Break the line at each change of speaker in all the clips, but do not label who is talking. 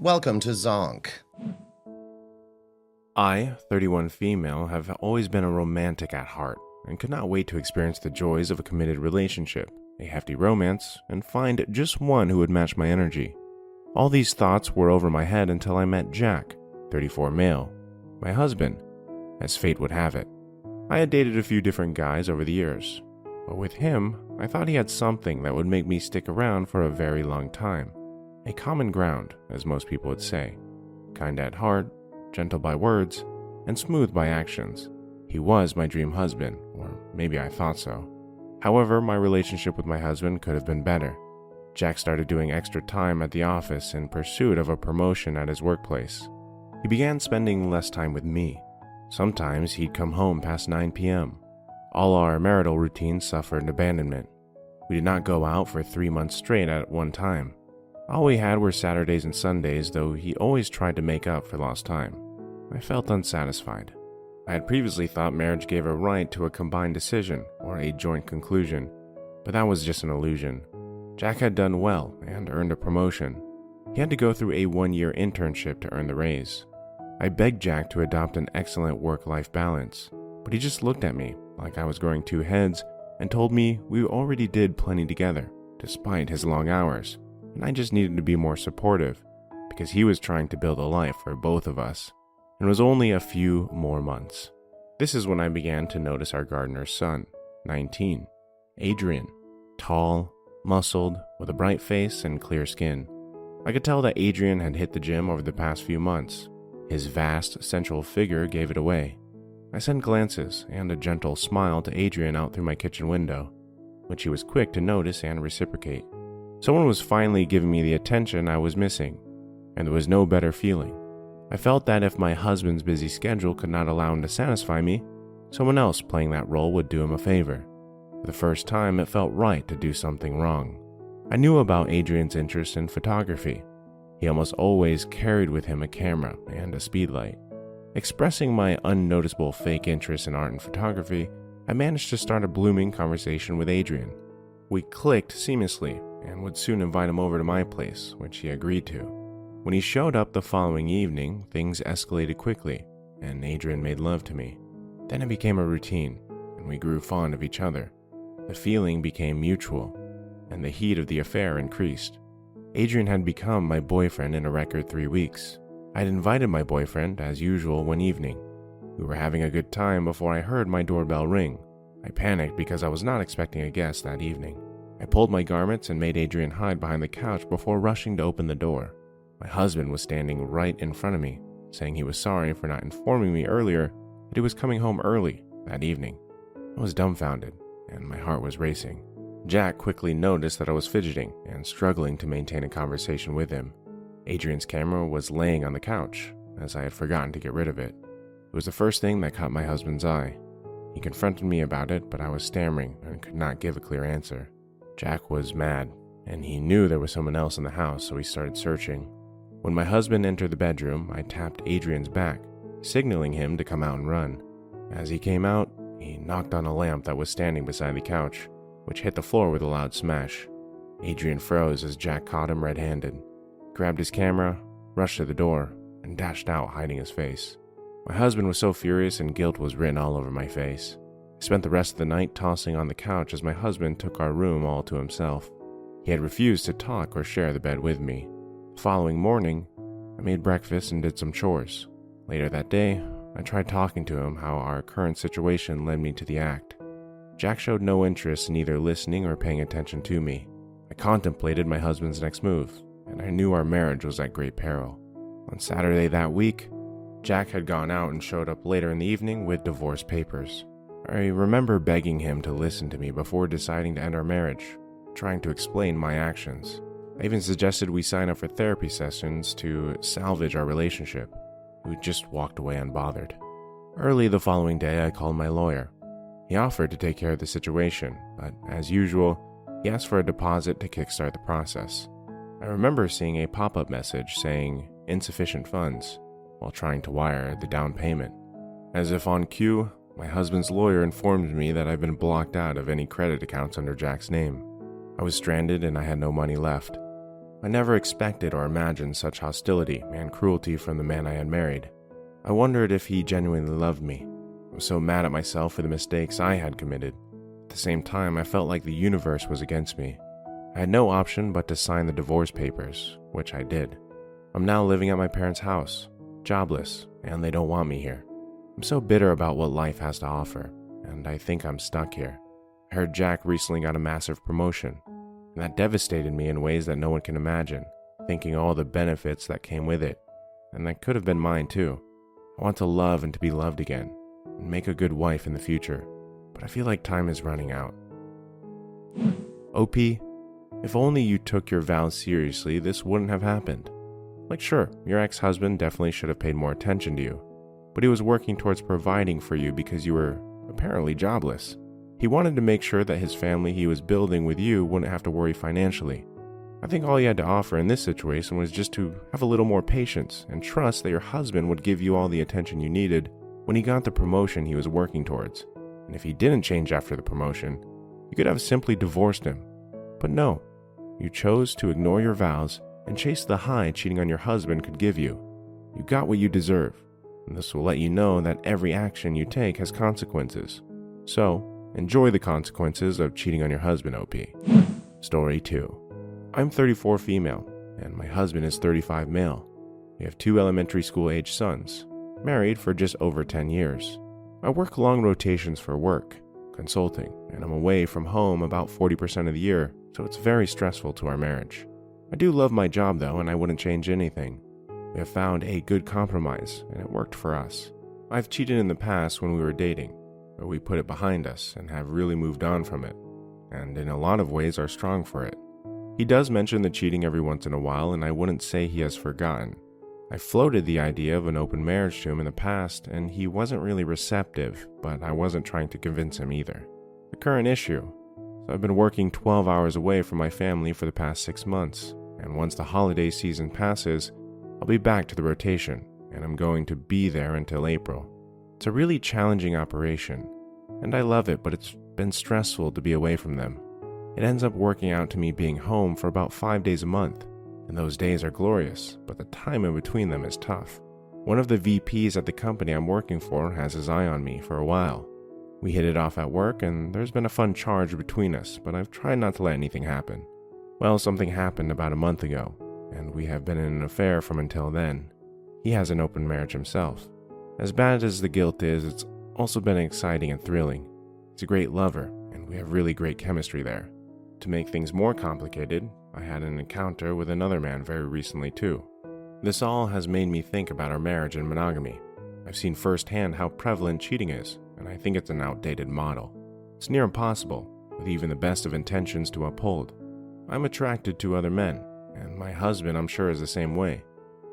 Welcome to Zonk.
I, 31 female, have always been a romantic at heart and could not wait to experience the joys of a committed relationship, a hefty romance, and find just one who would match my energy. All these thoughts were over my head until I met Jack, 34 male, my husband, as fate would have it. I had dated a few different guys over the years, but with him, I thought he had something that would make me stick around for a very long time. A common ground, as most people would say. Kind at heart, gentle by words, and smooth by actions. He was my dream husband, or maybe I thought so. However, my relationship with my husband could have been better. Jack started doing extra time at the office in pursuit of a promotion at his workplace. He began spending less time with me. Sometimes he'd come home past 9 p.m. All our marital routines suffered abandonment. We did not go out for 3 months straight at one time. All we had were Saturdays and Sundays, though he always tried to make up for lost time. I felt unsatisfied. I had previously thought marriage gave a right to a combined decision or a joint conclusion, but that was just an illusion. Jack had done well and earned a promotion. He had to go through a 1-year internship to earn the raise. I begged Jack to adopt an excellent work-life balance, but he just looked at me like I was growing two heads and told me we already did plenty together, despite his long hours. And I just needed to be more supportive because he was trying to build a life for both of us, and it was only a few more months. This is when I began to notice our gardener's son, 19, Adrian, tall, muscled, with a bright face and clear skin. I could tell that Adrian had hit the gym over the past few months. His vast, sensual figure gave it away. I sent glances and a gentle smile to Adrian out through my kitchen window, which he was quick to notice and reciprocate. Someone was finally giving me the attention I was missing, and there was no better feeling. I felt that if my husband's busy schedule could not allow him to satisfy me, someone else playing that role would do him a favor. For the first time, it felt right to do something wrong. I knew about Adrian's interest in photography. He almost always carried with him a camera and a speedlight. Expressing my unnoticeable fake interest in art and photography, I managed to start a blooming conversation with Adrian. We clicked seamlessly and would soon invite him over to my place, which he agreed to. When he showed up the following evening, things escalated quickly, and Adrian made love to me. Then it became a routine, and we grew fond of each other. The feeling became mutual, and the heat of the affair increased. Adrian had become my boyfriend in a record 3 weeks. I had invited my boyfriend, as usual, one evening. We were having a good time before I heard my doorbell ring. I panicked because I was not expecting a guest that evening. I pulled my garments and made Adrian hide behind the couch before rushing to open the door. My husband was standing right in front of me, saying he was sorry for not informing me earlier that he was coming home early that evening. I was dumbfounded, and my heart was racing. Jack quickly noticed that I was fidgeting and struggling to maintain a conversation with him. Adrian's camera was laying on the couch, as I had forgotten to get rid of it. It was the first thing that caught my husband's eye. He confronted me about it, but I was stammering and could not give a clear answer. Jack was mad, and he knew there was someone else in the house, so he started searching. When my husband entered the bedroom, I tapped Adrian's back, signaling him to come out and run. As he came out, he knocked on a lamp that was standing beside the couch, which hit the floor with a loud smash. Adrian froze as Jack caught him red-handed, grabbed his camera, rushed to the door, and dashed out, hiding his face. My husband was so furious and guilt was written all over my face. I spent the rest of the night tossing on the couch as my husband took our room all to himself. He had refused to talk or share the bed with me. The following morning, I made breakfast and did some chores. Later that day, I tried talking to him how our current situation led me to the act. Jack showed no interest in either listening or paying attention to me. I contemplated my husband's next move, and I knew our marriage was at great peril. On Saturday that week, Jack had gone out and showed up later in the evening with divorce papers. I remember begging him to listen to me before deciding to end our marriage, trying to explain my actions. I even suggested we sign up for therapy sessions to salvage our relationship. We just walked away unbothered. Early the following day, I called my lawyer. He offered to take care of the situation, but as usual, he asked for a deposit to kickstart the process. I remember seeing a pop-up message saying insufficient funds while trying to wire the down payment. As if on cue, my husband's lawyer informed me that I've been blocked out of any credit accounts under Jack's name. I was stranded and I had no money left. I never expected or imagined such hostility and cruelty from the man I had married. I wondered if he genuinely loved me. I was so mad at myself for the mistakes I had committed. At the same time, I felt like the universe was against me. I had no option but to sign the divorce papers, which I did. I'm now living at my parents' house, jobless, and they don't want me here. I'm so bitter about what life has to offer, and I think I'm stuck here. I heard Jack recently got a massive promotion, and that devastated me in ways that no one can imagine, thinking all the benefits that came with it, and that could have been mine too. I want to love and to be loved again, and make a good wife in the future, but I feel like time is running out. OP, if only you took your vows seriously, this wouldn't have happened. Like sure, your ex-husband definitely should have paid more attention to you, but he was working towards providing for you because you were apparently jobless. He wanted to make sure that his family he was building with you wouldn't have to worry financially. I think all you had to offer in this situation was just to have a little more patience and trust that your husband would give you all the attention you needed when he got the promotion he was working towards. And if he didn't change after the promotion, you could have simply divorced him. But no, you chose to ignore your vows and chase the high cheating on your husband could give you. You got what you deserve, and this will let you know that every action you take has consequences. So, enjoy the consequences of cheating on your husband, OP. Story 2. I'm 34 female, and my husband is 35 male. We have 2 elementary school-age sons, married for just over 10 years. I work long rotations for work, consulting, and I'm away from home about 40% of the year, so it's very stressful to our marriage. I do love my job though, and I wouldn't change anything. We have found a good compromise, and it worked for us. I've cheated in the past when we were dating, but we put it behind us and have really moved on from it, and in a lot of ways are strong for it. He does mention the cheating every once in a while, and I wouldn't say he has forgotten. I floated the idea of an open marriage to him in the past, and he wasn't really receptive, but I wasn't trying to convince him either. The current issue. So I've been working 12 hours away from my family for the past 6 months, and once the holiday season passes, I'll be back to the rotation, and I'm going to be there until April. It's a really challenging operation, and I love it, but it's been stressful to be away from them. It ends up working out to me being home for about 5 days a month, and those days are glorious, but the time in between them is tough. One of the VPs at the company I'm working for has his eye on me for a while. We hit it off at work, and there's been a fun charge between us, but I've tried not to let anything happen. Well, something happened about a month ago, and we have been in an affair from until then. He has an open marriage himself. As bad as the guilt is, it's also been exciting and thrilling. He's a great lover, and we have really great chemistry there. To make things more complicated, I had an encounter with another man very recently too. This all has made me think about our marriage and monogamy. I've seen firsthand how prevalent cheating is, and I think it's an outdated model. It's near impossible, with even the best of intentions to uphold. I'm attracted to other men, and my husband I'm sure is the same way.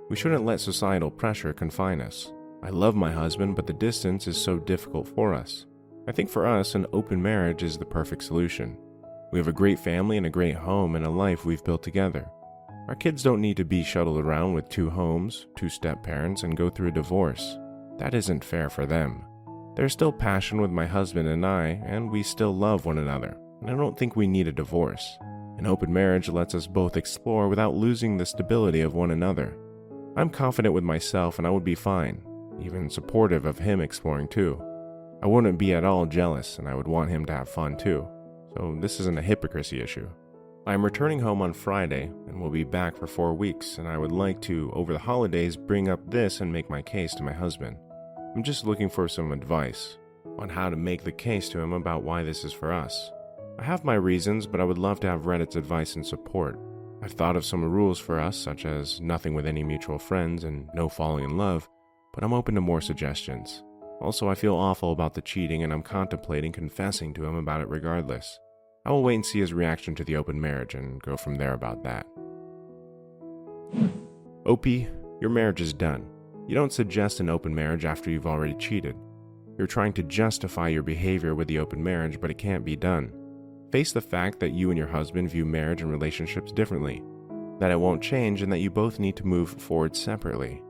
We shouldn't let societal pressure confine us. I love my husband, but the distance is so difficult for us. I think for us, an open marriage is the perfect solution. We have a great family and a great home and a life we've built together. Our kids don't need to be shuttled around with 2 homes, 2 step-parents, and go through a divorce. That isn't fair for them. There's still passion with my husband and we still love one another, and I don't think we need a divorce. An open marriage lets us both explore without losing the stability of one another. I'm confident with myself and I would be fine, even supportive of him exploring too. I wouldn't be at all jealous, and I would want him to have fun too. So this isn't a hypocrisy issue. I am returning home on Friday and will be back for 4 weeks, and I would like to, over the holidays, bring up this and make my case to my husband. I'm just looking for some advice on how to make the case to him about why this is for us. I have my reasons, but I would love to have Reddit's advice and support. I've thought of some rules for us, such as nothing with any mutual friends and no falling in love, but I'm open to more suggestions. Also, I feel awful about the cheating, and I'm contemplating confessing to him about it regardless. I will wait and see his reaction to the open marriage and go from there about that. OP, your marriage is done. You don't suggest an open marriage after you've already cheated. You're trying to justify your behavior with the open marriage, but it can't be done. Face the fact that you and your husband view marriage and relationships differently, that it won't change, and that you both need to move forward separately.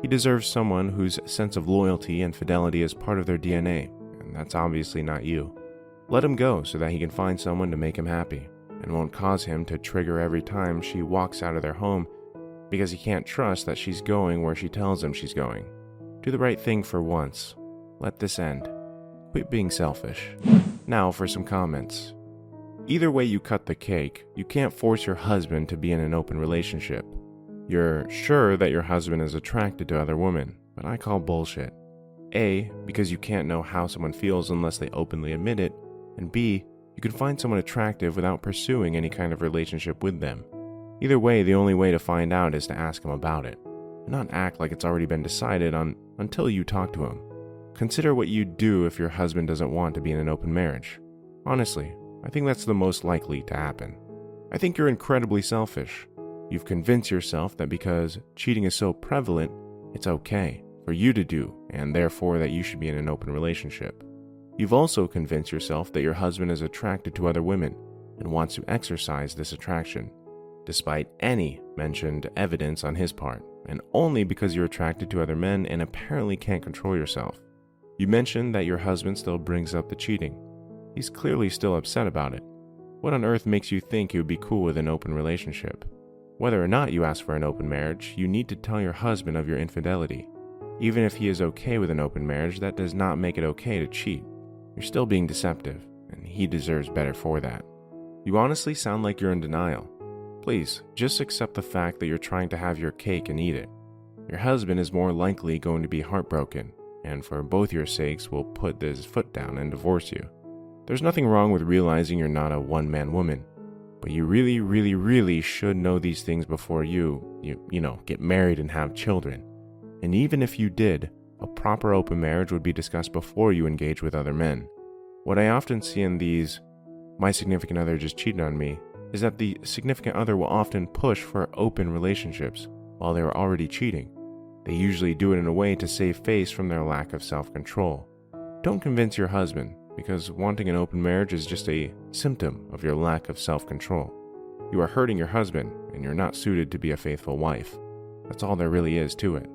He deserves someone whose sense of loyalty and fidelity is part of their DNA, and that's obviously not you. Let him go so that he can find someone to make him happy. and won't cause him to trigger every time she walks out of their home because he can't trust that she's going where she tells him she's going. Do the right thing for once. Let this end. Quit being selfish. Now for some comments. Either way you cut the cake, you can't force your husband to be in an open relationship. You're sure that your husband is attracted to other women, but I call bullshit. A, because you can't know how someone feels unless they openly admit it, and B, you can find someone attractive without pursuing any kind of relationship with them. Either way, the only way to find out is to ask him about it, and not act like it's already been decided on until you talk to him. Consider what you'd do if your husband doesn't want to be in an open marriage. Honestly, I think that's the most likely to happen. I think you're incredibly selfish. You've convinced yourself that because cheating is so prevalent, it's okay for you to do, and therefore that you should be in an open relationship. You've also convinced yourself that your husband is attracted to other women and wants to exercise this attraction, despite any mentioned evidence on his part, and only because you're attracted to other men and apparently can't control yourself. You mentioned that your husband still brings up the cheating. He's clearly still upset about it. What on earth makes you think he would be cool with an open relationship? Whether or not you ask for an open marriage, you need to tell your husband of your infidelity. Even if he is okay with an open marriage, that does not make it okay to cheat. You're still being deceptive, and he deserves better for that. You honestly sound like you're in denial. Please, just accept the fact that you're trying to have your cake and eat it. Your husband is more likely going to be heartbroken, and for both your sakes will put his foot down and divorce you. There's nothing wrong with realizing you're not a one-man woman, but you really should know these things before you get married and have children. And even if you did, a proper open marriage would be discussed before you engage with other men. What I often see in these, my significant other just cheated on me, is that the significant other will often push for open relationships while they were already cheating. They usually do it in a way to save face from their lack of self-control. Don't convince your husband, because wanting an open marriage is just a symptom of your lack of self-control. You are hurting your husband, and you're not suited to be a faithful wife. That's all there really is to it.